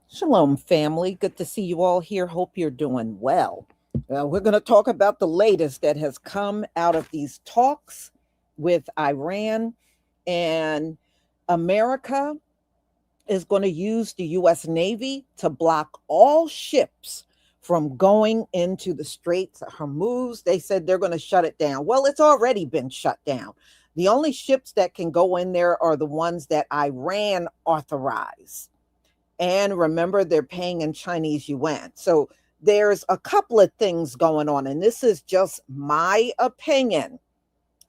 Shalom, family. Good to see you all here. Hope you're doing well. We're going to talk about the latest that has come out of these talks with Iran, and America is going to use the U.S. Navy to block all ships from going into the Straits of Hormuz. They said they're going to shut it down. Well, it's already been shut down. The only ships that can go in there are the ones that Iran authorized. And remember, they're paying in Chinese yuan. So there's a couple of things going on. And this is just my opinion.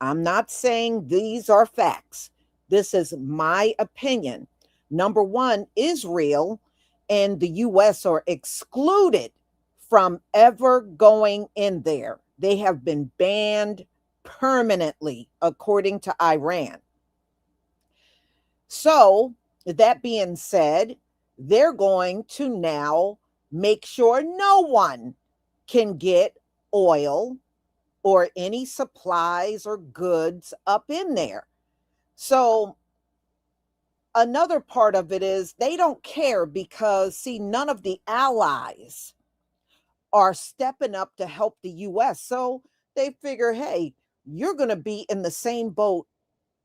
I'm not saying these are facts. This is my opinion. Number one, Israel and the US are excluded from ever going in there. They have been banned permanently, according to Iran. So, that being said, they're going to now make sure no one can get oil or any supplies or goods up in there. So, another part of it is they don't care because, see, none of the allies are stepping up to help the US. So, they figure, hey, you're going to be in the same boat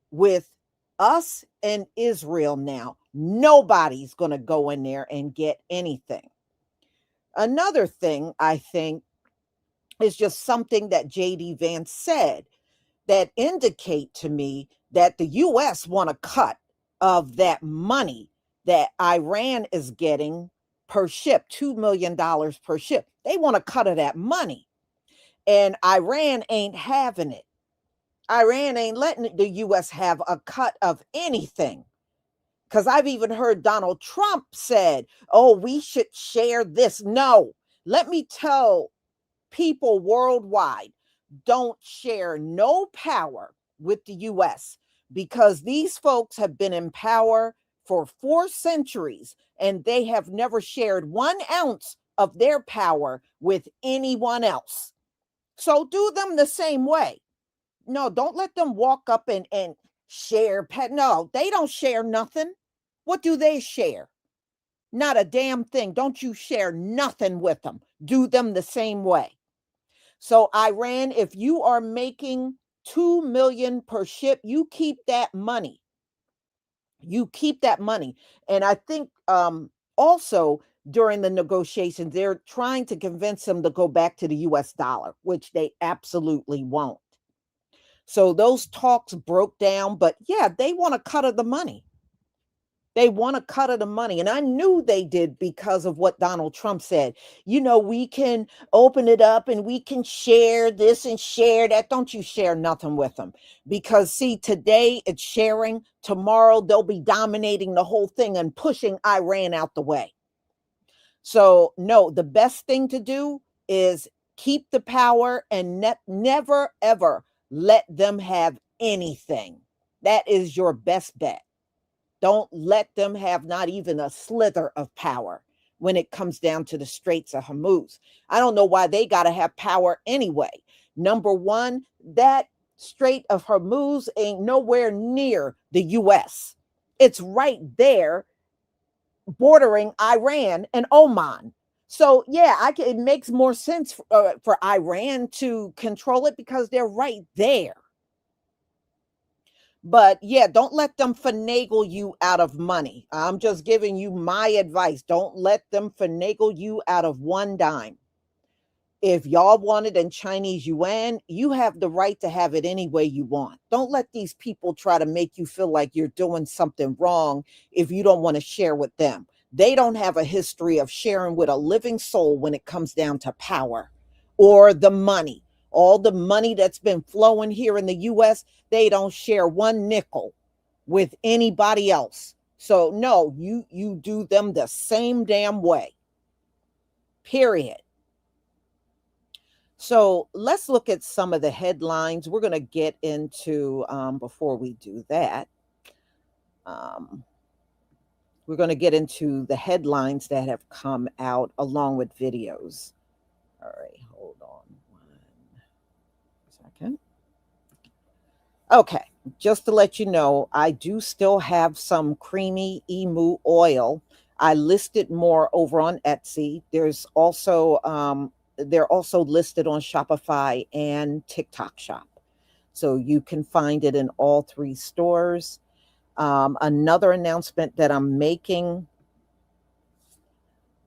with us and Israel now. Nobody's going to go in there and get anything. Another thing I think is just something that JD Vance said that indicate to me that the US want a cut of that money that Iran is getting per ship, $2 million per ship. They want a cut of that money. And Iran ain't having it. Iran ain't letting the US have a cut of anything. Because I've even heard Donald Trump said, oh, we should share this. No, let me tell people worldwide, don't share no power with the US because these folks have been in power for 4 centuries and they have never shared 1 ounce of their power with anyone else. So do them the same way. No, don't let them walk up and share. No, they don't share nothing. What do they share? Not a damn thing. Don't you share nothing with them. Do them the same way. So, Iran, if you are making 2 million per ship, you keep that money. You keep that money. And I think also during the negotiations, they're trying to convince them to go back to the US dollar, which they absolutely won't. So those talks broke down, but yeah, they want a cut of the money. They want a cut of the money. And I knew they did because of what Donald Trump said. You know, we can open it up and we can share this and share that. Don't you share nothing with them. Because, see, today it's sharing. Tomorrow they'll be dominating the whole thing and pushing Iran out the way. So, no, the best thing to do is keep the power and never, ever let them have anything. That is your best bet. Don't let them have not even a slither of power when it comes down to the Straits of Hormuz. I don't know why they got to have power anyway. Number one, that Strait of Hormuz ain't nowhere near the US. It's right there bordering Iran and Oman. So yeah, it makes more sense for Iran to control it because they're right there. But yeah, don't let them finagle you out of money. I'm just giving you my advice. Don't let them finagle you out of 1 dime. If y'all want it in Chinese yuan, you have the right to have it any way you want. Don't let these people try to make you feel like you're doing something wrong if you don't want to share with them. They don't have a history of sharing with a living soul when it comes down to power or the money. All the money that's been flowing here in the US, they don't share 1 nickel with anybody else. So no, you do them the same damn way. Period. So let's look at some of the headlines. We're going to get into, before we do that, um, we're going to get into the headlines that have come out along with videos. All right, hold on 1 second. Okay, just to let you know, I do still have some creamy emu oil. I listed more over on Etsy. They're also listed on Shopify and TikTok Shop. So you can find it in all three stores. Another announcement that I'm making,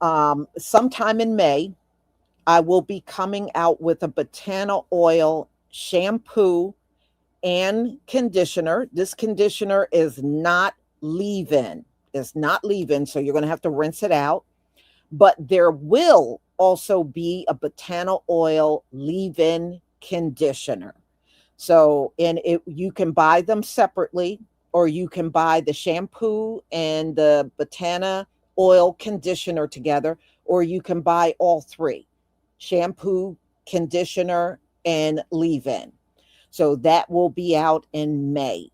sometime in May, I will be coming out with a Botana oil shampoo and conditioner. This conditioner is not leave-in. It's not leave-in, so you're going to have to rinse it out. But there will also be a Botana oil leave-in conditioner. So, and it you can buy them separately, or you can buy the shampoo and the Botana oil conditioner together, or you can buy all three: shampoo, conditioner, and leave-in. So that will be out in May.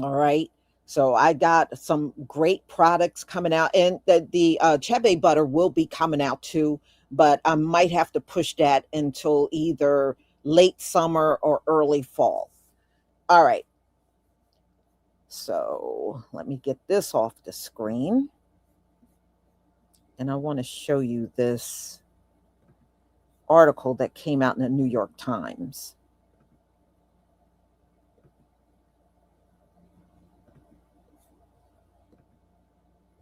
All right. So I got some great products coming out, and the Chebe butter will be coming out too, but I might have to push that until either late summer or early fall. All right. So let me get this off the screen, and I want to show you this article that came out in the New York Times.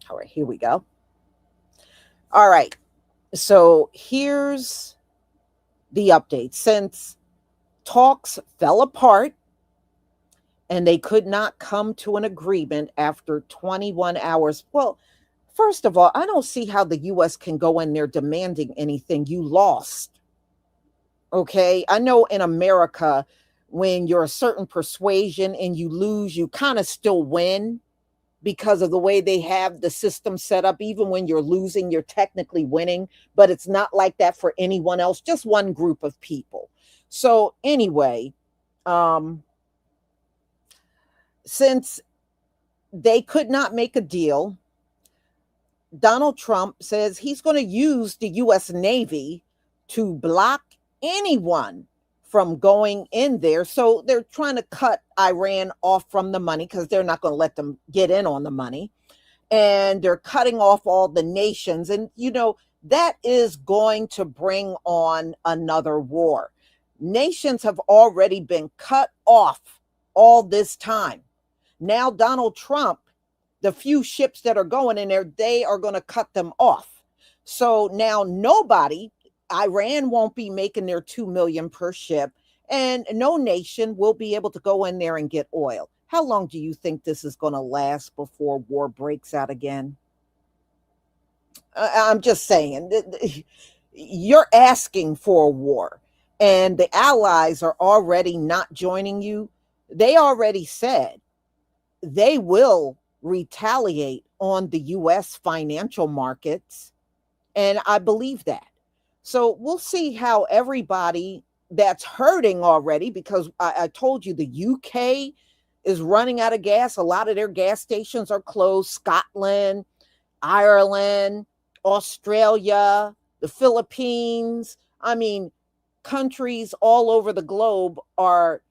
All right, here we go. All right. So here's the update. Since talks fell apart and they could not come to an agreement after 21 hours. Well, first of all, I don't see how the US can go in there demanding anything. You lost. Okay. I know in America, when you're a certain persuasion and you lose, you kind of still win because of the way they have the system set up. Even when you're losing, you're technically winning, but it's not like that for anyone else, just one group of people. So, anyway, um, since they could not make a deal, Donald Trump says he's going to use the US Navy to block anyone from going in there. So they're trying to cut Iran off from the money because they're not going to let them get in on the money. And they're cutting off all the nations. And, that is going to bring on another war. Nations have already been cut off all this time. Now, Donald Trump, the few ships that are going in there, they are going to cut them off. So now Iran won't be making their 2 million per ship, and no nation will be able to go in there and get oil. How long do you think this is going to last before war breaks out again? I'm just saying, you're asking for a war, and the allies are already not joining you. They already said they will retaliate on the US financial markets. And I believe that. So we'll see how everybody that's hurting already, because I told you the UK is running out of gas. A lot of their gas stations are closed. Scotland, Ireland, Australia, the Philippines. I mean, countries all over the globe are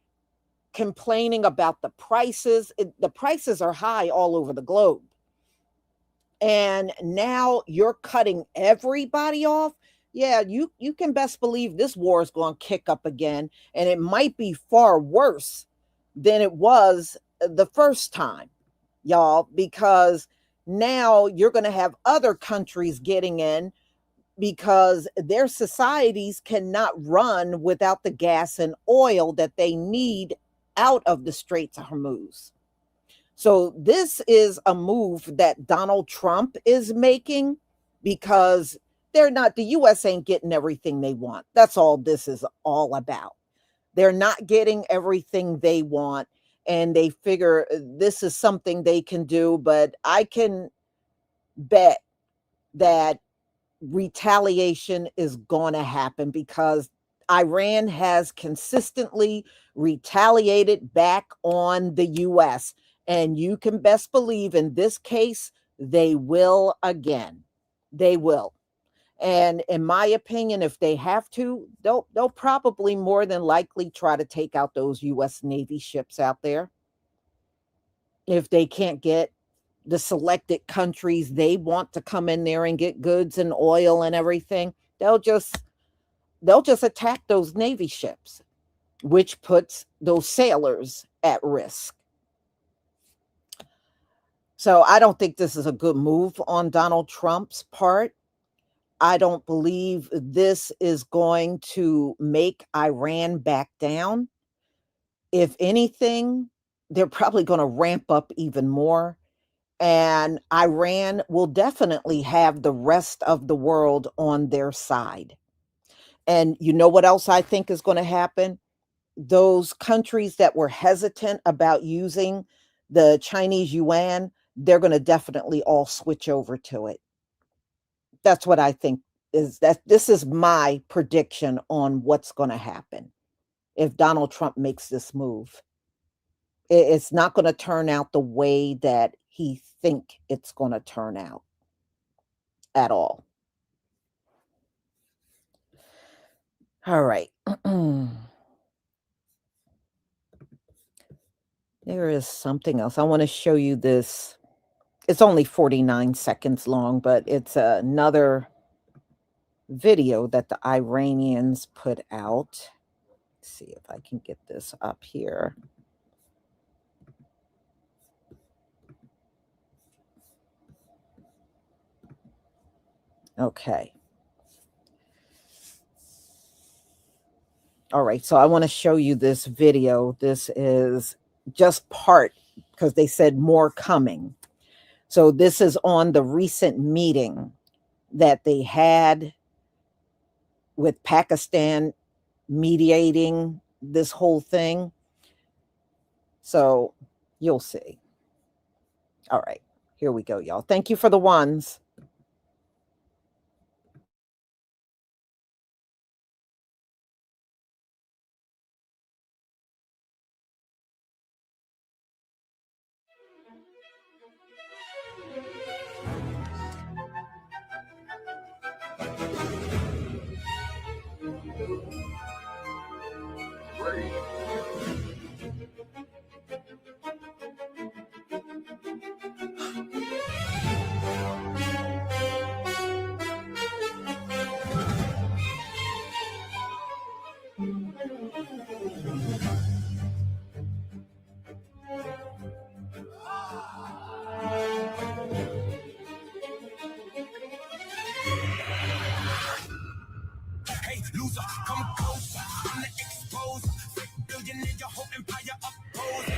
complaining about the prices. The prices are high all over the globe. And now you're cutting everybody off. Yeah, you can best believe this war is going to kick up again, and it might be far worse than it was the first time, y'all, because now you're going to have other countries getting in because their societies cannot run without the gas and oil that they need out of the Straits of Hormuz. So this is a move that Donald Trump is making because the US ain't getting everything they want. That's all this is all about. They're not getting everything they want, and they figure this is something they can do, but I can bet that retaliation is going to happen because Iran has consistently retaliated back on the US. And you can best believe in this case, they will again. They will. And in my opinion, if they have to, they'll probably more than likely try to take out those US Navy ships out there if they can't get the selected countries they want to come in there and get goods and oil and everything, they'll just attack those Navy ships, which puts those sailors at risk. So I don't think this is a good move on Donald Trump's part. I don't believe this is going to make Iran back down. If anything, they're probably going to ramp up even more. And Iran will definitely have the rest of the world on their side. And you know what else I think is going to happen? Those countries that were hesitant about using the Chinese yuan, they're going to definitely all switch over to it. That's what I think this is my prediction on what's going to happen if Donald Trump makes this move. It's not going to turn out the way that he think it's going to turn out at all. All right. There is something else. I want to show you this. It's only 49 seconds long, but it's another video that the Iranians put out. Let's see if I can get this up here. Okay. All right, so I want to show you this video. This is just part because they said more coming. So this is on the recent meeting that they had with Pakistan mediating this whole thing. So you'll see. All right, here we go, y'all. Thank you for the ones. Hey, loser, come closer. I'm the exposer. 6 billion in your whole empire oppose.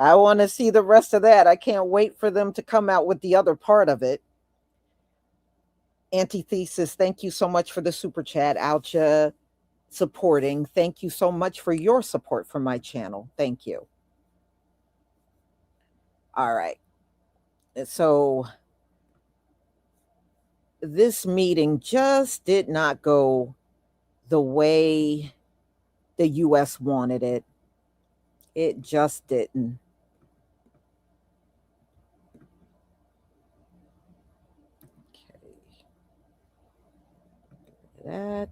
I want to see the rest of that. I can't wait for them to come out with the other part of it. Antithesis, thank you so much for the super chat. Alcha supporting. Thank you so much for your support for my channel. Thank you. All right. So this meeting just did not go the way the U.S. wanted it. It just didn't. Okay. That.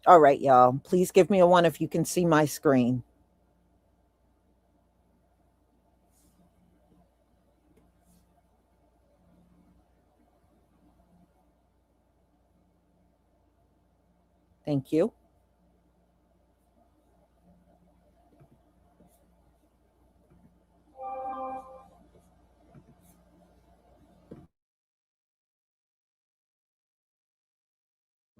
All right, y'all. Please give me a 1 if you can see my screen. Thank you.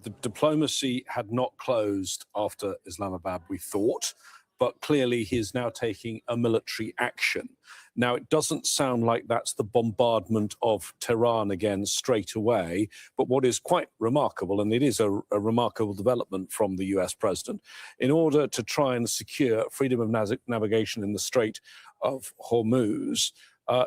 The diplomacy had not closed after Islamabad, we thought, but clearly he is now taking a military action. Now, it doesn't sound like that's the bombardment of Tehran again straight away, but what is quite remarkable, and it is a remarkable development from the US president, in order to try and secure freedom of navigation in the Strait of Hormuz,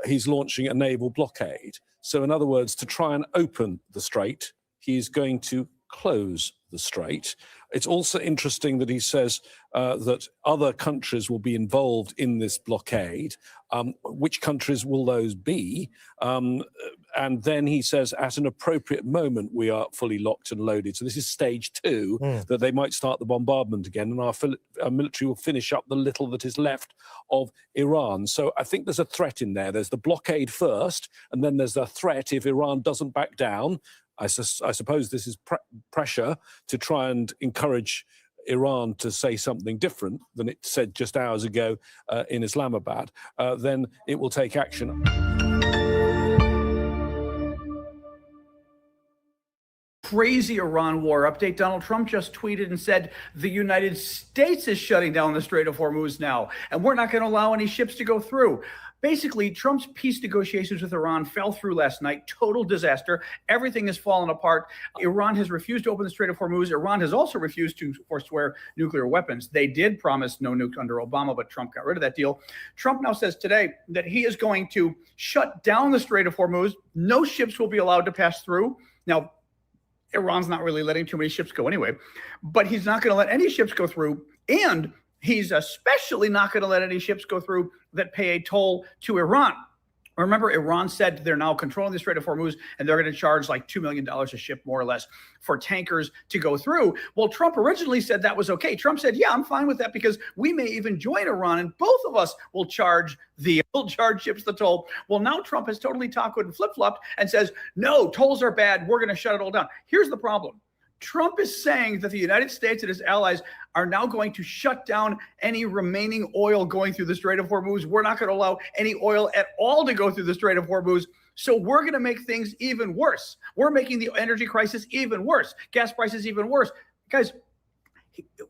he's launching a naval blockade. So in other words, to try and open the strait, he's going to close the strait. It's also interesting that he says that other countries will be involved in this blockade. Which countries will those be? And then he says, at an appropriate moment, we are fully locked and loaded. So this is stage 2, that they might start the bombardment again, and our military will finish up the little that is left of Iran. So I think there's a threat in there. There's the blockade first, and then there's the threat if Iran doesn't back down. I suppose this is pressure to try and encourage Iran to say something different than it said just hours ago in Islamabad. Then it will take action. Crazy Iran war update. Donald Trump just tweeted and said the United States is shutting down the Strait of Hormuz now, and we're not going to allow any ships to go through. Basically, Trump's peace negotiations with Iran fell through last night. Total disaster. Everything has fallen apart. Iran has refused to open the Strait of Hormuz. Iran has also refused to forswear nuclear weapons. They did promise no nukes under Obama, but Trump got rid of that deal. Trump now says today that he is going to shut down the Strait of Hormuz. No ships will be allowed to pass through. Now, Iran's not really letting too many ships go anyway, but he's not going to let any ships go through, and he's especially not going to let any ships go through that pay a toll to Iran. Remember, Iran said they're now controlling the Strait of Hormuz, and they're going to charge like $2 million a ship, more or less, for tankers to go through. Well, Trump originally said that was okay. Trump said, yeah, I'm fine with that because we may even join Iran, and both of us will charge ships the toll. Well, now Trump has totally tackled and flip-flopped and says, no, tolls are bad. We're going to shut it all down. Here's the problem. Trump is saying that the United States and his allies are now going to shut down any remaining oil going through the Strait of Hormuz. We're not going to allow any oil at all to go through the Strait of Hormuz. So we're going to make things even worse. We're making the energy crisis even worse, gas prices even worse. Guys,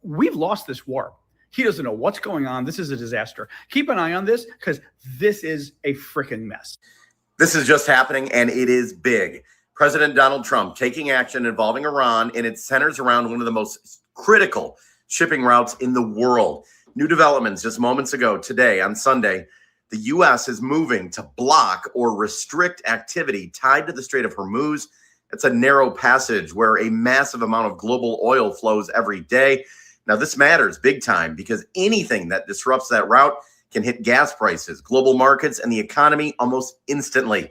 we've lost this war. He doesn't know what's going on. This is a disaster. Keep an eye on this because this is a freaking mess. This is just happening, and it is big. President Donald Trump taking action involving Iran, and it centers around one of the most critical shipping routes in the world. New developments just moments ago today on Sunday. The U.S. is moving to block or restrict activity tied to the Strait of Hormuz. It's a narrow passage where a massive amount of global oil flows every day. Now, this matters big time because anything that disrupts that route can hit gas prices, global markets, and the economy almost instantly.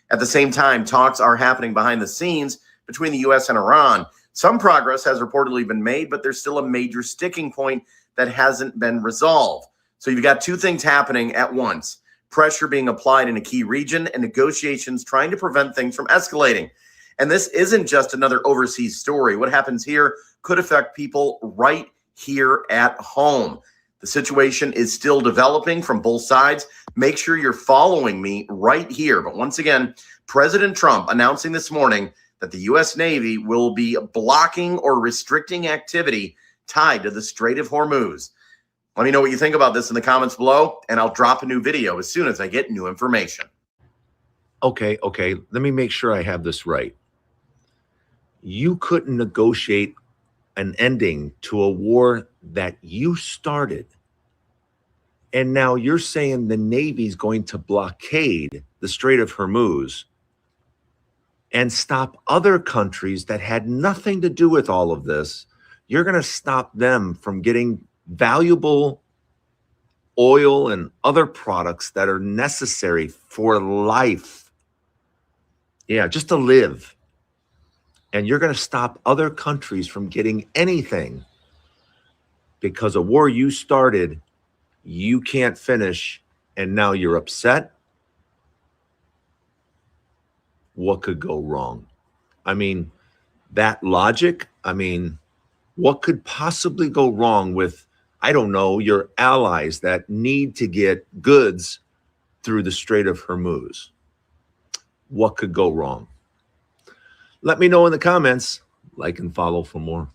At the same time, talks are happening behind the scenes between the U.S. and Iran. Some progress has reportedly been made, but there's still a major sticking point that hasn't been resolved. So you've got two things happening at once: pressure being applied in a key region and negotiations trying to prevent things from escalating. And this isn't just another overseas story. What happens here could affect people right here at home. The situation is still developing from both sides. Make sure you're following me right here. But once again, President Trump announcing this morning that the U.S. Navy will be blocking or restricting activity tied to the Strait of Hormuz. Let me know what you think about this in the comments below, and I'll drop a new video as soon as I get new information. Okay. Let me make sure I have this right. You couldn't negotiate an ending to a war that you started. And now you're saying the Navy's going to blockade the Strait of Hormuz and stop other countries that had nothing to do with all of this. You're going to stop them from getting valuable oil and other products that are necessary for life. Yeah, just to live. And you're going to stop other countries from getting anything because a war you started, you can't finish, and now you're upset. What could go wrong? I mean, that logic, what could possibly go wrong with, I don't know, your allies that need to get goods through the Strait of Hormuz? What could go wrong? Let me know in the comments. Like and follow for more.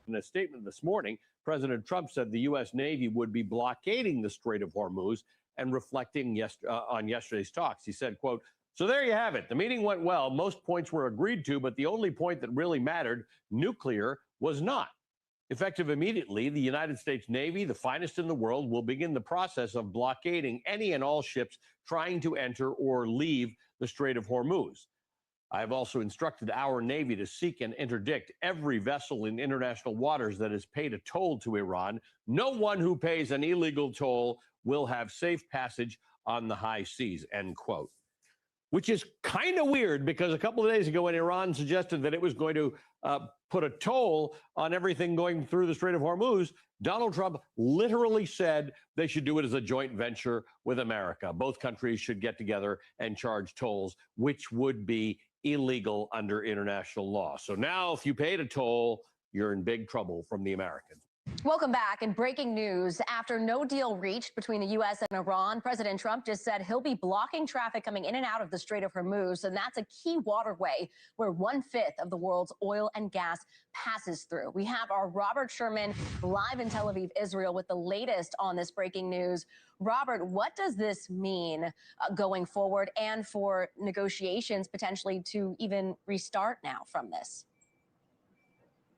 In a statement this morning, President Trump said the U.S. Navy would be blockading the Strait of Hormuz and reflecting on yesterday's talks. He said, quote, "So there you have it. The meeting went well. Most points were agreed to, but the only point that really mattered, nuclear, was not. Effective immediately, the United States Navy, the finest in the world, will begin the process of blockading any and all ships trying to enter or leave the Strait of Hormuz. I have also instructed our Navy to seek and interdict every vessel in international waters that has paid a toll to Iran. No one who pays an illegal toll will have safe passage on the high seas, end quote. Which is kind of weird because a couple of days ago when Iran suggested that it was going to put a toll on everything going through the Strait of Hormuz, Donald Trump literally said they should do it as a joint venture with America. Both countries should get together and charge tolls, which would be illegal under international law. So now if you paid a toll, you're in big trouble from the Americans. Welcome back. And breaking news, after no deal reached between the U.S. and Iran, President Trump just said he'll be blocking traffic coming in and out of the Strait of Hormuz. And that's a key waterway where 1/5 of the world's oil and gas passes through. We have our Robert Sherman live in Tel Aviv, Israel, with the latest on this breaking news. Robert, what does this mean going forward and for negotiations potentially to even restart now from this?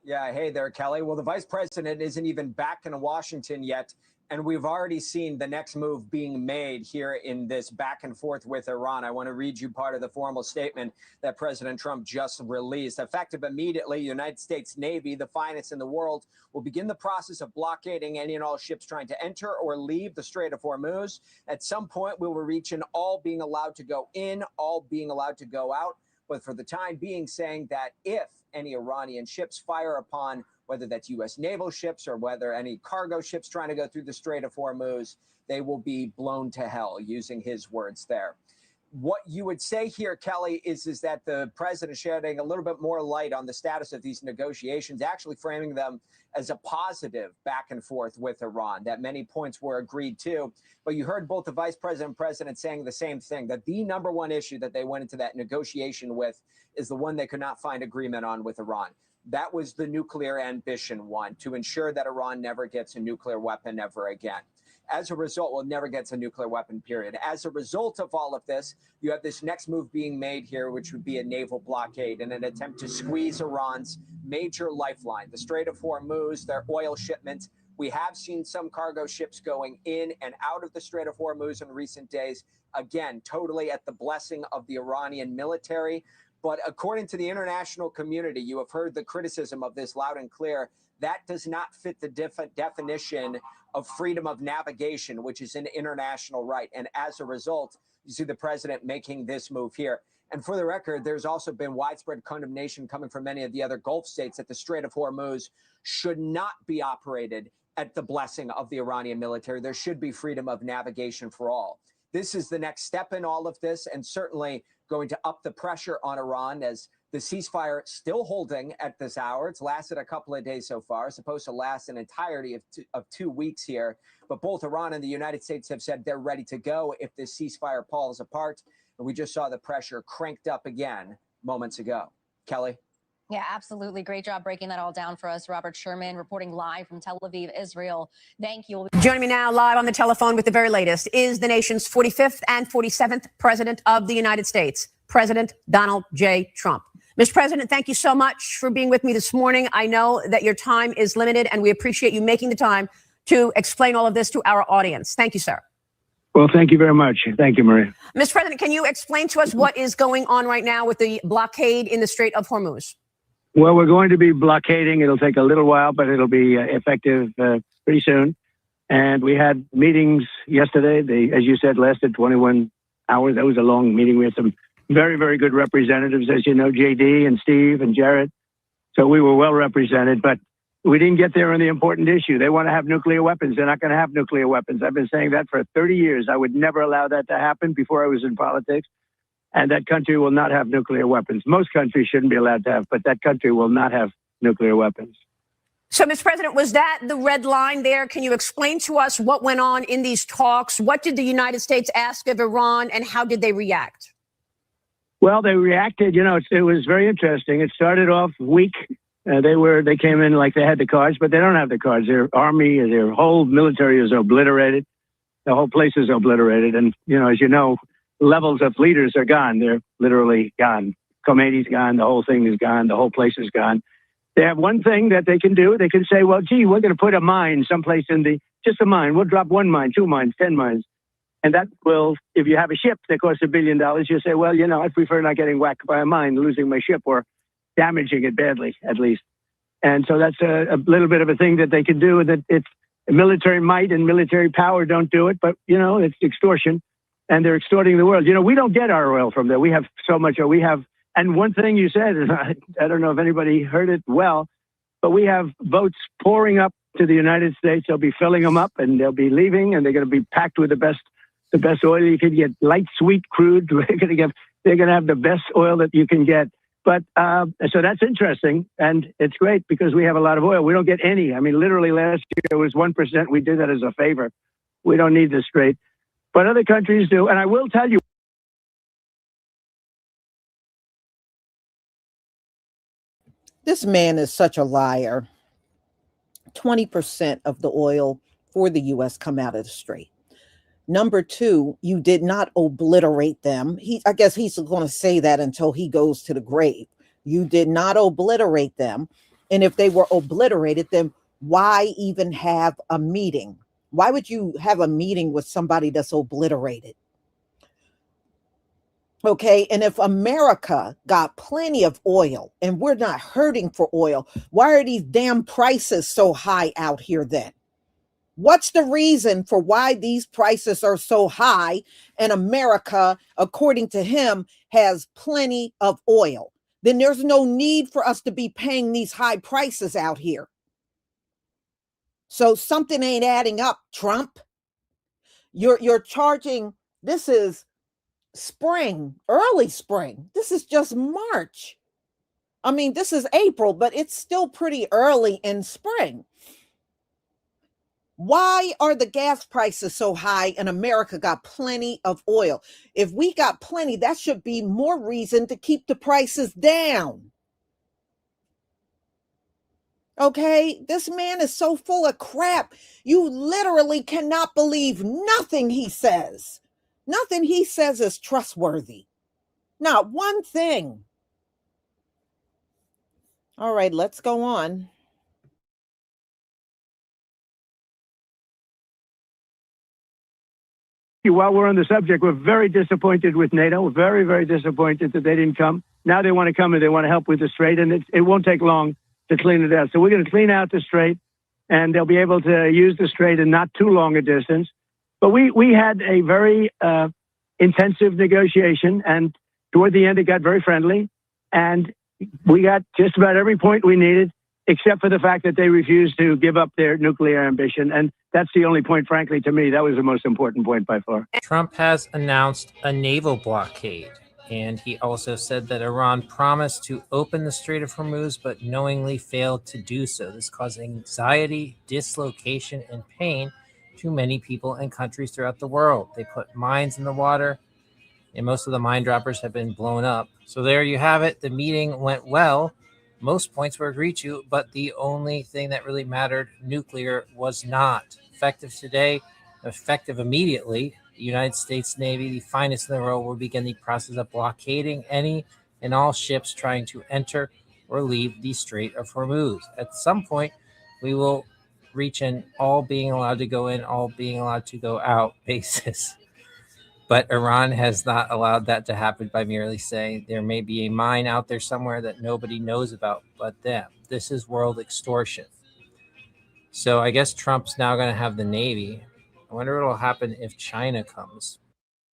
Yeah, hey there, Kelly. Well, the vice president isn't even back in Washington yet, and we've already seen the next move being made here in this back and forth with Iran. I want to read you part of the formal statement that President Trump just released. Effective immediately, the United States Navy, the finest in the world, will begin the process of blockading any and all ships trying to enter or leave the Strait of Hormuz. At some point, we will reach an all being allowed to go in, all being allowed to go out. But for the time being, saying that if any Iranian ships fire upon, whether that's U.S. naval ships or whether any cargo ships trying to go through the Strait of Hormuz, they will be blown to hell, using his words there. What you would say here, Kelly, is that the president shedding a little bit more light on the status of these negotiations, actually framing them as a positive back and forth with Iran, that many points were agreed to. But you heard both the vice president and president saying the same thing, that the number one issue that they went into that negotiation with is the one they could not find agreement on with Iran. That was the nuclear ambition one, to ensure that Iran never gets a nuclear weapon ever again. As a result, well, never gets a nuclear weapon, period. As a result of all of this, you have this next move being made here, which would be a naval blockade in an attempt to squeeze Iran's major lifeline, the Strait of Hormuz, their oil shipments. We have seen some cargo ships going in and out of the Strait of Hormuz in recent days, again, totally at the blessing of the Iranian military. But according to the international community, you have heard the criticism of this loud and clear. That does not fit the definition of freedom of navigation, which is an international right. And as a result, you see the president making this move here. And for the record, there's also been widespread condemnation coming from many of the other Gulf states that the Strait of Hormuz should not be operated at the blessing of the Iranian military. There should be freedom of navigation for all. This is the next step in all of this, and certainly going to up the pressure on Iran as the ceasefire still holding at this hour. It's lasted a couple of days so far. It's supposed to last an entirety of 2 weeks here. But both Iran and the United States have said they're ready to go if this ceasefire falls apart. And we just saw the pressure cranked up again moments ago. Kelly? Yeah, absolutely. Great job breaking that all down for us. Robert Sherman reporting live from Tel Aviv, Israel. Thank you. Joining me now live on the telephone with the very latest is the nation's 45th and 47th President of the United States, President Donald J. Trump. Mr. President, thank you so much for being with me this morning. I know that your time is limited, and we appreciate you making the time to explain all of this to our audience. Thank you, sir. Well, thank you very much. Thank you, Maria. Mr. President, can you explain to us what is going on right now with the blockade in the Strait of Hormuz? Well, we're going to be blockading. It'll take a little while, but it'll be effective pretty soon. And we had meetings yesterday. They, as you said, lasted 21 hours. That was a long meeting. We had some very, very good representatives, as you know, JD and Steve and Jared. So we were well represented, but we didn't get there on the important issue. They want to have nuclear weapons. They're not going to have nuclear weapons. I've been saying that for 30 years. I would never allow that to happen before I was in politics. And that country will not have nuclear weapons. Most countries shouldn't be allowed to have, but that country will not have nuclear weapons. So, Mr. President, was that the red line there? Can you explain to us what went on in these talks? What did the United States ask of Iran, and how did they react? Well, they reacted. You know, it was very interesting. It started off weak. They came in like they had the cards, but they don't have the cards. Their army, their whole military is obliterated. The whole place is obliterated. And, you know, as you know, levels of leaders are gone. They're literally gone. Khomeini's gone. The whole thing is gone. The whole place is gone. They have one thing that they can do. They can say, well, gee, we're going to put a mine someplace just a mine. We'll drop 1 mine, 2 mines, 10 mines. And that will, if you have a ship that costs $1 billion, you say, well, I'd prefer not getting whacked by a mine, losing my ship, or damaging it badly, at least. And so that's a little bit of a thing that they can do. That it's military might and military power don't do it, but it's extortion, and they're extorting the world. We don't get our oil from there. We have so much. And one thing you said is, I don't know if anybody heard it well, but we have boats pouring up to the United States. They'll be filling them up, and they'll be leaving, and they're going to be packed with the best oil you can get, light sweet crude. They're going to have the best oil that you can get. But so that's interesting, and it's great because we have a lot of oil. We don't get any. I mean, literally last year it was 1%. We did that as a favor. We don't need the Strait, but other countries do. And I will tell you, this man is such a liar. 20% of the oil for the U.S. come out of the Strait. Number two, you did not obliterate them. I guess he's going to say that until he goes to the grave. You did not obliterate them. And if they were obliterated, then why even have a meeting? Why would you have a meeting with somebody that's obliterated? Okay, and if America got plenty of oil and we're not hurting for oil, why are these damn prices so high out here then? What's the reason for why these prices are so high and America, according to him, has plenty of oil? Then there's no need for us to be paying these high prices out here. So something ain't adding up, Trump. You're charging, this is spring, early spring. This is just March. I mean, this is April, but it's still pretty early in spring. Why are the gas prices so high and America got plenty of oil? If we got plenty, that should be more reason to keep the prices down. Okay, this man is so full of crap. You literally cannot believe nothing he says. Nothing he says is trustworthy. Not one thing. All right, let's go on. While we're on the subject, we're very disappointed with NATO. We're very, very disappointed that they didn't come. Now they want to come and they want to help with the Strait, and it won't take long to clean it out. So we're going to clean out the Strait, and they'll be able to use the Strait in not too long a distance. But we had a very intensive negotiation, and toward the end it got very friendly, and we got just about every point we needed, except for the fact that they refused to give up their nuclear ambition. And that's the only point, frankly, to me, that was the most important point by far. Trump has announced a naval blockade, and he also said that Iran promised to open the Strait of Hormuz, but knowingly failed to do so. This caused anxiety, dislocation, and pain to many people and countries throughout the world. They put mines in the water, and most of the mine droppers have been blown up. So there you have it. The meeting went well. Most points were agreed to, but the only thing that really mattered, nuclear, was not. Effective today, effective immediately, the United States Navy, the finest in the world, will begin the process of blockading any and all ships trying to enter or leave the Strait of Hormuz. At some point, we will reach an all being allowed to go in, all being allowed to go out basis. But Iran has not allowed that to happen by merely saying there may be a mine out there somewhere that nobody knows about but them. This is world extortion. So I guess Trump's now going to have the Navy. I wonder what will happen if China comes.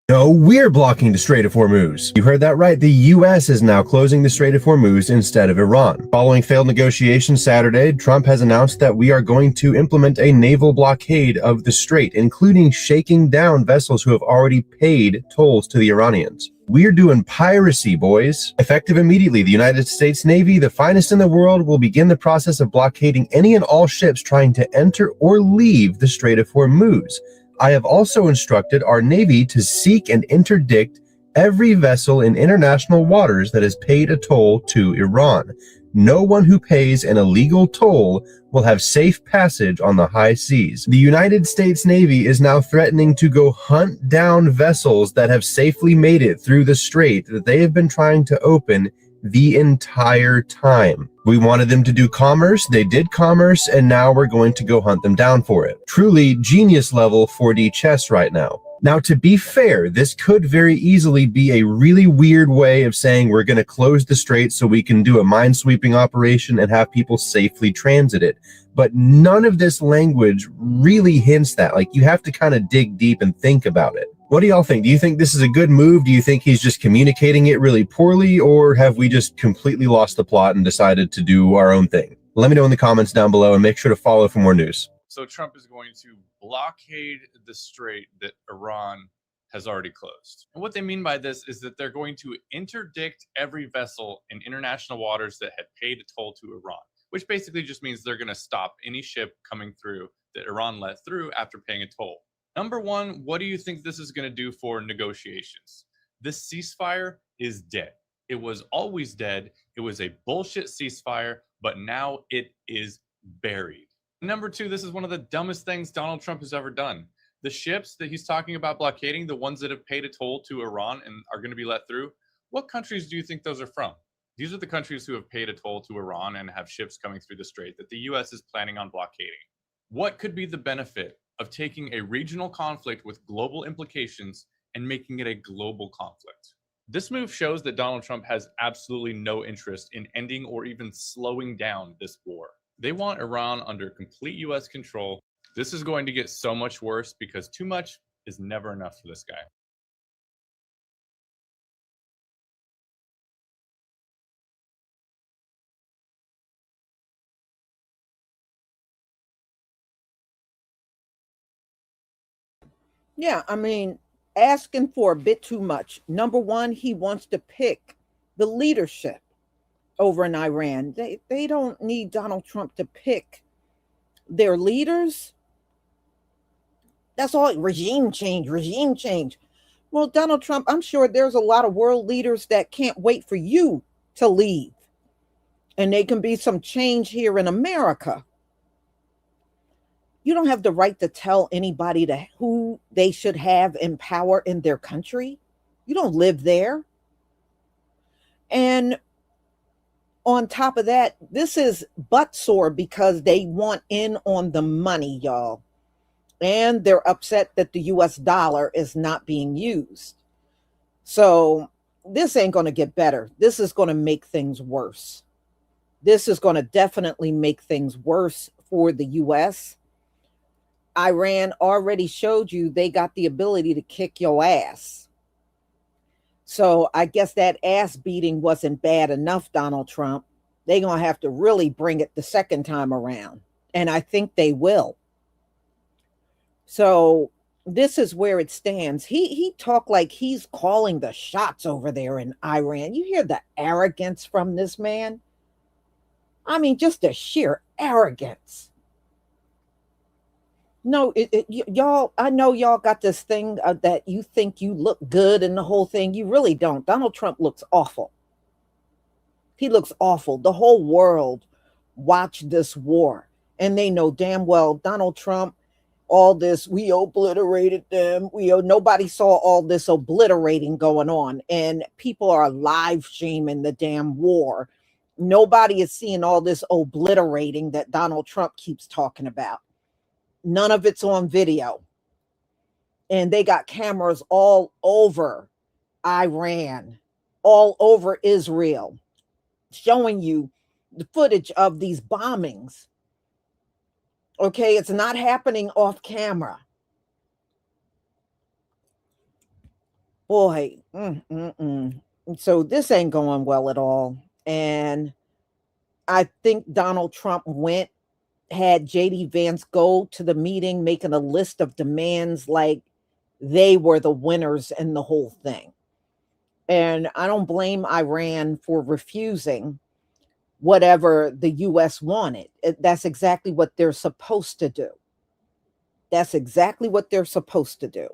No, we're blocking the Strait of Hormuz. You heard that right. The U.S. is now closing the Strait of Hormuz instead of Iran. Following failed negotiations Saturday, Trump has announced that we are going to implement a naval blockade of the Strait, including shaking down vessels who have already paid tolls to the Iranians. We're doing piracy, boys. Effective immediately, the United States Navy, the finest in the world, will begin the process of blockading any and all ships trying to enter or leave the Strait of Hormuz. I have also instructed our Navy to seek and interdict every vessel in international waters that has paid a toll to Iran. No one who pays an illegal toll will have safe passage on the high seas. The United States Navy is now threatening to go hunt down vessels that have safely made it through the strait that they have been trying to open the entire time. We wanted them to do commerce, they did commerce, and now we're going to go hunt them down for it. Truly genius level 4D chess right now. Now, to be fair, this could very easily be a really weird way of saying we're going to close the strait so we can do a minesweeping operation and have people safely transit it. But none of this language really hints that. Like, you have to kind of dig deep and think about it. What do y'all think? Do you think this is a good move? Do you think he's just communicating it really poorly? Or have we just completely lost the plot and decided to do our own thing? Let me know in the comments down below and make sure to follow for more news. So Trump is going to blockade the strait that Iran has already closed. And what they mean by this is that they're going to interdict every vessel in international waters that had paid a toll to Iran, which basically just means they're going to stop any ship coming through that Iran let through after paying a toll. Number one, what do you think this is going to do for negotiations? This ceasefire is dead. It was always dead. It was a bullshit ceasefire, but now it is buried. Number two, this is one of the dumbest things Donald Trump has ever done. The ships that he's talking about blockading, the ones that have paid a toll to Iran and are going to be let through, what countries do you think those are from? These are the countries who have paid a toll to Iran and have ships coming through the strait that the US is planning on blockading. What could be the benefit of taking a regional conflict with global implications and making it a global conflict? This move shows that Donald Trump has absolutely no interest in ending or even slowing down this war. They want Iran under complete US control. This is going to get so much worse because too much is never enough for this guy. Yeah, I mean, asking for a bit too much. Number one, he wants to pick the leadership over in Iran. They don't need Donald Trump to pick their leaders. That's all. Regime change, regime change. Well, Donald Trump, I'm sure there's a lot of world leaders that can't wait for you to leave. And there can be some change here in America. You don't have the right to tell anybody who they should have in power in their country. You don't live there. And on top of that, this is butt sore because they want in on the money, y'all. And they're upset that the US dollar is not being used. So this ain't going to get better. This is going to make things worse. This is going to definitely make things worse for the US. Iran already showed you they got the ability to kick your ass. So I guess that ass beating wasn't bad enough, Donald Trump. They're going to have to really bring it the second time around. And I think they will. So this is where it stands. He talked like he's calling the shots over there in Iran. You hear the arrogance from this man? I mean, just the sheer arrogance. No, y'all, I know y'all got this thing that you think you look good in the whole thing. You really don't. Donald Trump looks awful. He looks awful. The whole world watched this war, and they know damn well Donald Trump, all this, we obliterated them. Nobody saw all this obliterating going on, and people are live streaming the damn war. Nobody is seeing all this obliterating that Donald Trump keeps talking about. None of it's on video. And they got cameras all over Iran, all over Israel, showing you the footage of these bombings. Okay, it's not happening off camera. Boy, so this ain't going well at all. And I think Donald Trump had JD Vance go to the meeting, making a list of demands like they were the winners in the whole thing. And I don't blame Iran for refusing whatever the US wanted. That's exactly what they're supposed to do. That's exactly what they're supposed to do.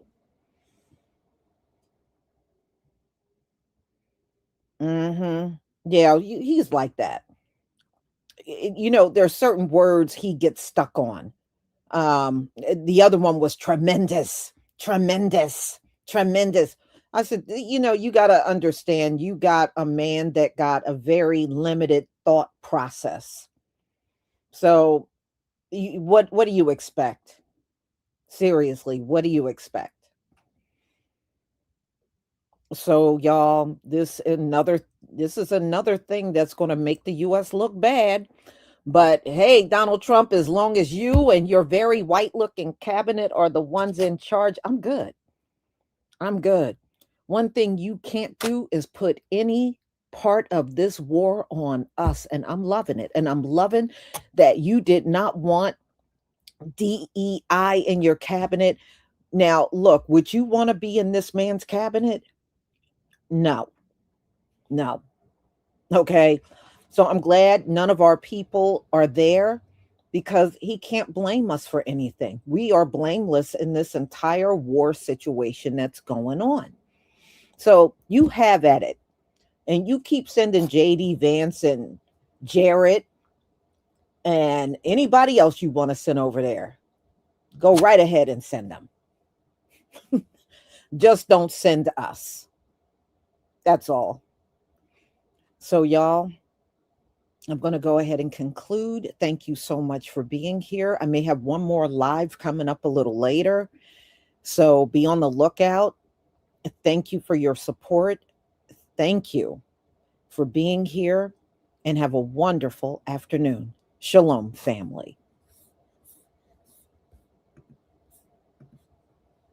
Yeah, he's like that. There's certain words he gets stuck on. The other one was tremendous, tremendous, tremendous. I said, you got to understand, you got a man that got a very limited thought process. So what do you expect? Seriously, what do you expect? So y'all, this is another thing that's going to make the US look bad. But hey, Donald Trump, as long as you and your very white looking cabinet are the ones in charge, I'm good. I'm good. One thing you can't do is put any part of this war on us. And I'm loving it. And I'm loving that you did not want DEI in your cabinet. Now, look, would you want to be in this man's cabinet? No, no. Okay. So I'm glad none of our people are there because he can't blame us for anything. We are blameless in this entire war situation that's going on. So you have at it. And you keep sending JD Vance and Jarrett and anybody else you want to send over there. Go right ahead and send them. Just don't send us. That's all. So, y'all, I'm going to go ahead and conclude. Thank you so much for being here. I may have one more live coming up a little later. So be on the lookout. Thank you for your support. Thank you for being here and have a wonderful afternoon. Shalom, family.